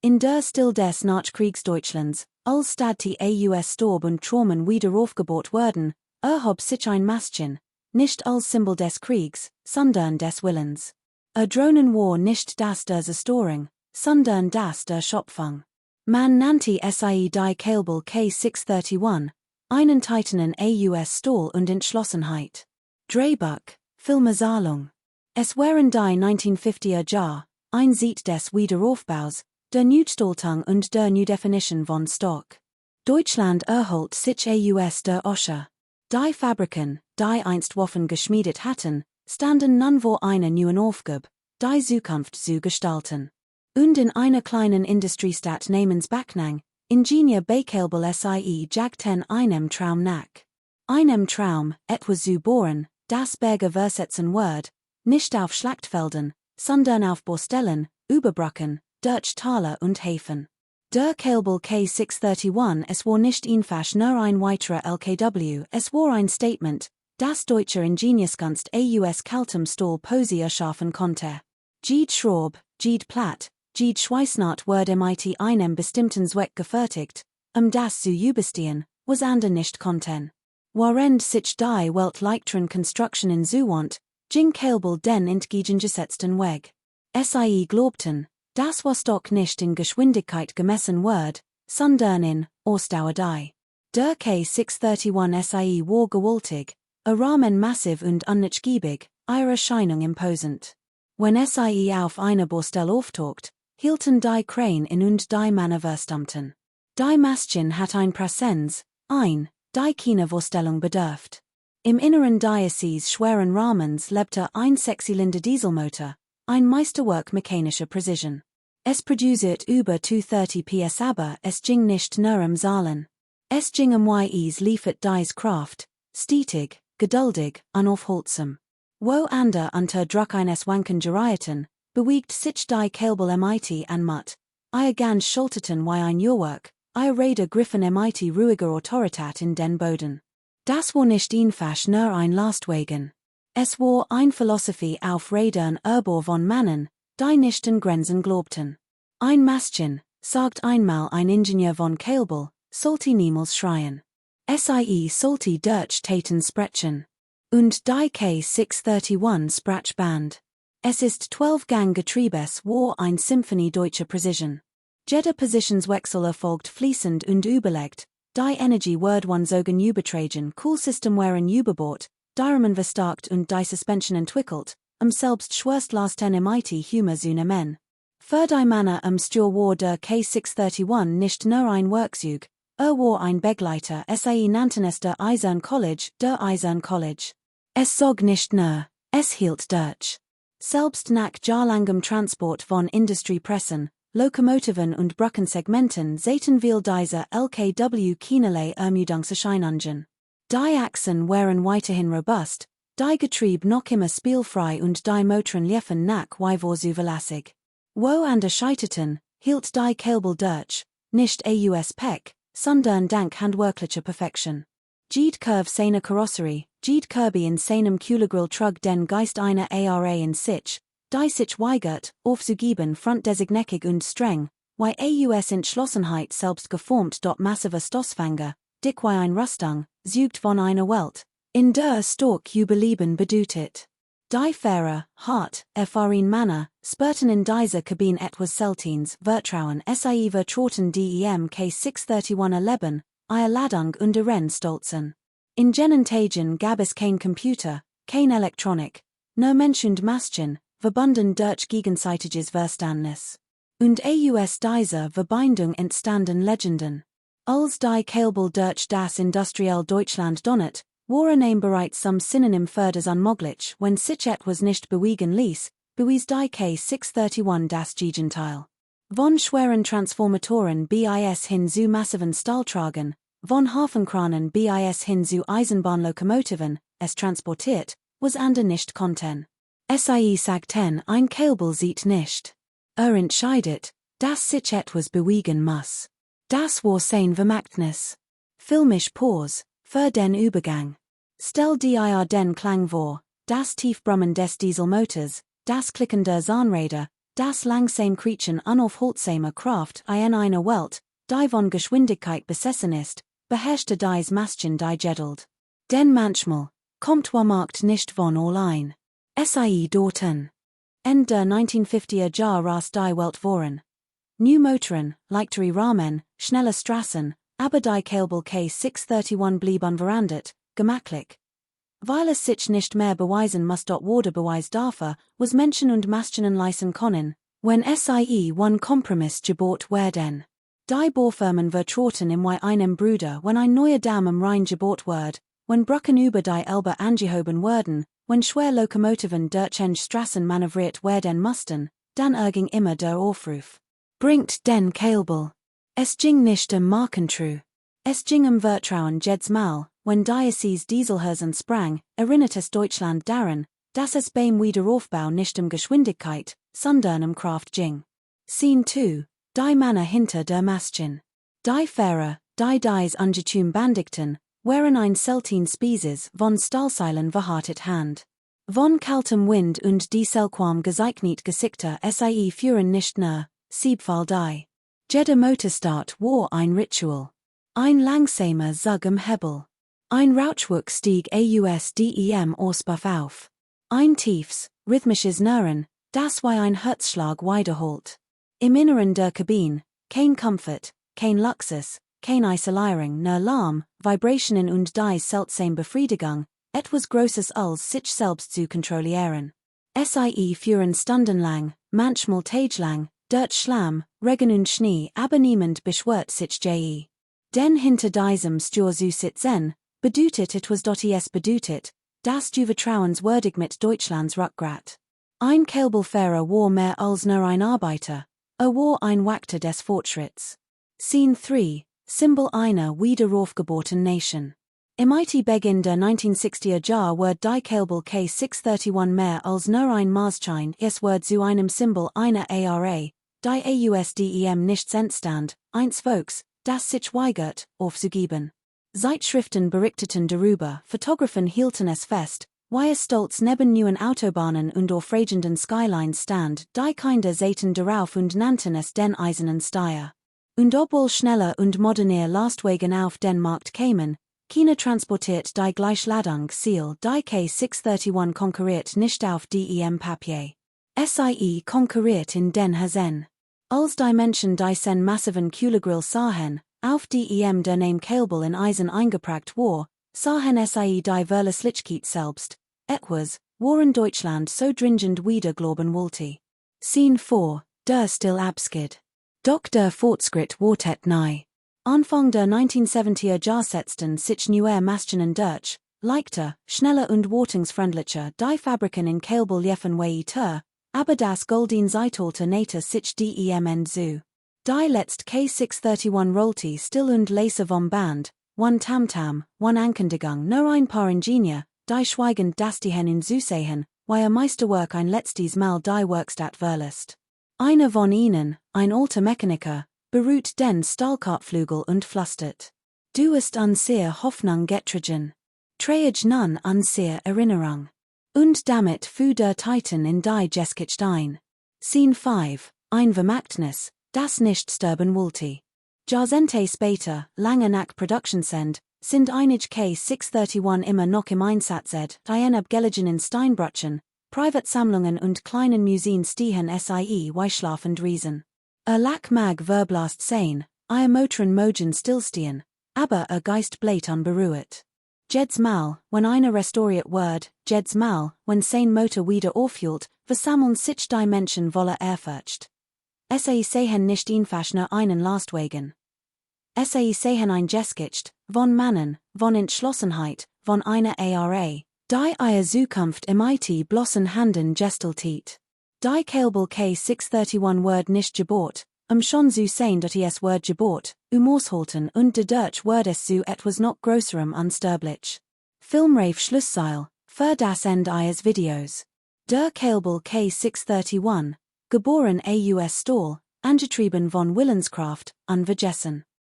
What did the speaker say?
In der Stil des Nachkriegsdeutschlands, als die Aus Storb und Traumen wieder aufgebaut wurden, erhob sich ein Maschinen, nicht als Symbol des Kriegs, sondern des Willens. Drohnen war nicht das der Zerstörung, sondern das der Schöpfung. Man nannte sie die Kaelble K 631, einen Titanen aus Stahl und Entschlossenheit. Drehbuch, Filmesahlung. Es waren die 1950er Jahre, ein Zeit des Wiederaufbaus, der Neugestaltung und der Neudefinition von Stock. Deutschland erholt sich aus der Osche. Die Fabriken, die einst Waffen geschmiedet hatten, standen nun vor einer neuen Aufgabe, die Zukunft zu gestalten. Und in einer kleinen Industriestadt namens Backnang, Ingenieur Kaelble jagten einem Traum nach. Einem Traum, etwas zu bohren, das Berge versetzen wird, nicht auf Schlachtfelden, sondern auf Baustellen, über Brücken, durch Täler und Häfen. Der Kaelble K 631 es war nicht einfach nur ein weiterer LKW, es war ein Statement, das deutscher Ingenieurskunst aus kaltem Stahl Posie erschaffen konnte. Jede Schraube, jede Platt, jede Schweißnaht wurde mit einem bestimmten Zweck gefertigt, das zu überstehen, was andere nicht konnten. Während sich die weltleichteren Konstruktionen zuwand, ging Kaelble den entgegengesetzten Weg. Sie glaubten, das was doch nicht in Geschwindigkeit gemessen wird, sondern in Ausdauer die. Der K 631 war gewaltig, Rahmen massiv und unnachgiebig, ihre Erscheinung imposant. Wenn auf einer Baustelle auftaucht, hielten die Kräne in und die Männer verstummten. Die Maschinen hat ein Präsenz, die keine Vorstellung bedürft. Im Inneren dieses schweren Rahmens lebte ein sechszylinder Dieselmotor, ein Meisterwerk mechanischer Precision. Es produziert über 230 PS aber es ging nicht nur Zahlen. Es ging liefert dies Kraft, stetig, geduldig, unaufhaltsam. Wo andere unter Druck eines Wanken geraten, bewegt sich die Kaelble mit an Mut. Ihr ganz schulterten wie ein Jahrwerk, ihr Räder griffen mit ruhiger Autorität in den Boden. Das war nicht einfach nur ein Lastwagen. Es war ein Philosophie auf Rädern von Männern, die nicht in Grenzen glaubten. Ein Maschinen, sagt einmal ein Ingenieur von Kaelble, sollte niemals schreien. Sollte durch Taten sprechen. Und die K 631 sprach Band. Es ist 12-Gang-Getriebes war ein Symphonie deutscher Precision. Jeder Positionswechsel erfolgt fließend und überlegt, die Energie wird sogen übertragen, Coolsystem waren überbaut, Diamond verstärkt und die Suspension entwickelt, selbst Schwerlastwagen mit Humor zu nehmen. Für die Männer Stür war der K 631 nicht nur ein Werkzeug, war ein Begleiter, nannten es der Eisern College. Es sog nicht nur, es hielt durch. Selbst nach jahrlangem Transport von Industriepressen, Lokomotiven und Brückensegmenten säten wir diese LKW keinerlei Ermüdungserscheinungen. Die Achsen waren weiterhin robust, die Getrieb noch immer spielfrei und die Motoren liefen nach wie vor zuverlässig. Wo andere scheiterten, hielt die Kaelble durch, nicht aus Pech, sondern dank handwerklicher Perfektion. Jede Curve seiner Karosserie, jede Kirby in seinem Kühlergrill trug den Geist einer Ara in sich, die sich weigert, aufzugeben frontdesigneckig und streng, wie aus Entschlossenheit selbst geformt dort massive Stoßfänger, dick wie ein Rüstung, zeugt von einer Welt, in der stark überleben bedeutet. Die faire, hart, erfahren Männer, spürten in dieser Kabine etwas Seltens, Vertrauen vertrauten dem K 631 erleben, ihr Ladung und darin stolzen. In jenen Tagen gab es kein Computer, kein Elektronik, nur Mensch und Maschinen, verbunden durch gegenseitiges Verständnis. Und aus dieser Verbindung entstanden Legenden. Als die Kaelble durch das industrielle Deutschland donnert, waren ihm bereits some Synonym für das Unmögliche, wenn sich etwas nicht bewegen ließ, bewies die K 631 das Gegenteil. Von schweren Transformatoren bis hin zu massiven Stahltragen, von Hafenkranen bis hin zu Eisenbahnlokomotiven, es transportiert, was andere nicht konnten. Sagten, ein Kaelble sieht nicht. Entscheidet, dass sich etwas bewegen muss. Das war sein Vermächtnis. Filmisch Pause, für den Übergang. Stell dir den Klang vor, das Tiefbrummen des Dieselmotors, das Klicken der Zahnräder, das langsame Kriechen unaufhaltsame Kraft eine Welt, die von Geschwindigkeit besessen ist, beherrschte dies Maschinen die Geduld. Denn manchmal kommt Markt nicht von allein. Sie dorten. Ende der 1950er Jahre ras die Welt voran. New Motoren, leichtere Rahmen, schnelle Straßen, aber die Kaelble K 631 blieb unverändert, gemakklich. Weil es sich nicht mehr beweisen muss wurde beweist dafür, was Menschen und Maschinen leisten können, wenn sie one Kompromiss gebaut werden. Die Bohrfirmen vertrauten im einem Bruder, wenn ein neuer Damm am Rhein gebaut wird, wenn Brücken über die Elbe angehoben wurden, wenn Schwerlokomotiven durch Straßen manövriert werden mussten, dann erging immer der Aufruf. Bringt den Kaelble. Es ging nicht Markentru. Es ging Vertrauen jedes Mal, wenn Diocese Dieselhörsen sprang, erinnert es Deutschland daran, dass es beim Wiederaufbau nicht Geschwindigkeit, sondern Kraft ging. Scene 2, die Männer hinter der Maschine. Die Fahrer, die dies Ungetüm bandigten, waren ein selten Species von Stahlseilen verhärtet Hand. Von kaltem Wind und die selquam gezeichnet gesickter sie führen nicht nur, siebfall die. Jeder Motorstart war ein Ritual. Ein langsamer Zug am Hebel. Ein Rauchwuchs stieg dem Auspuff auf. Ein tiefes, rhythmisches Knurren, das wie ein Herzschlag wiederholt. Im Inneren der Kabine, kein Comfort, kein Luxus, keine Isolierung, nur Lärm, Vibrationen und die seltsame Befriedigung, etwas Großes als sich selbst zu kontrollieren. Sie führen stundenlang, manchmal tagelang, durch Schlamm, Regen und Schnee, aber niemand beschwert sich je. Denn hinter diesem Stur zu sitzen, bedeutet etwas es bedeutet, dass du vertrauenswürdig mit Deutschlands Rückgrat. Ein Kaelble-Fahrer war mehr als nur ein Arbeiter, war ein Wächter des Fortschritts. Scene 3, Symbol einer wiederaufgebauten Nation. Im Beginn der 1960er Jahre wurde die Kaelble K 631 mehr als nur ein Maßschein, es wurde zu einem Symbol einer Ara, die AUSDEM nicht entstand, eins Volks, das sich weigert, aufzugeben. Zeitschriften berichteten darüber, Fotografen hielten es fest, wie es stolz neben neuen Autobahnen und aufregenden Skylines stand, die Kinder säten darauf und nannten es den eisernen Steier. Und obwohl schneller und moderner Lastwagen auf den Markt kämen, China transportiert die Gleichladung Ziel, die K 631 konkurriert nicht auf dem Papier. Sie konkurriert in den Hazen. Als die Menschen die sen massiven Kühlegrill sahen, auf dem der Name Kaelble in Eisen eingeprägt war, sahen sie die Verlässlichkeit selbst, etwas, woran Deutschland so dringend wieder glauben wollte. Scene 4, der Still Abskid. Doch der Fortschritt wartet nahe. Anfang der 1970er Jahre setzten sich neue Maschinen durch, leichter, schneller und wartungsfreundlicher, die Fabriken in Kaelble liefen weiter, aber das goldene Zeitalter nähte sich dem zu. Die letzt K 631 rollte still und leise vom Band, one Tamtam, one Ankündigung, nur ein paar Ingenieur, die schweigend das die Hen zusehen, wie ein Meisterwerk ein letztes Mal die Werkstatt verlässt. Einer von ihnen, ein alter Mechaniker, beruht den Stahlkartflügel und flüstert. Du ist an sehr Hoffnung getrieben. Träg nun an sehr Erinnerung. Und damit fuhr der Titan in die Geschichte ein. Scene 5, ein Vermächtnis, das nicht sterben wollte. Jahrzehnte später, lange nach Produktionsend, sind einige K 631 immer noch im Einsatz, die in abgelegenen Steinbrüchen, Privatsammlungen und kleinen Museen stehen wie schlafend Riesen. Lack mag verblast sein, Motoren mogen stillstehen, aber Geist bleibt unberuht. Jedes Mal, wenn eine restauriert wird, jedes Mal, wenn sein Motor wieder aufhielt, versammeln sich die Menschen voller Ehrfurcht. Sie sehen nicht einfach nur einen Lastwagen. Sie sehen ein Geschicht, von Männern, von Entschlossenheit, von einer Ara, die ihre Zukunft im bloßen Handen gestaltet. Die Kaelble K 631 wird nicht gebaut, schon zu sehen, dass es wird gebaut, aushalten und dadurch wird es zu etwas noch größerem unsterblich. Filmreif Schlussseil, für das Ende ihres Videos. Der Kaelble K 631, geboren aus Stahl, angetrieben von Willenskraft, unvergessen.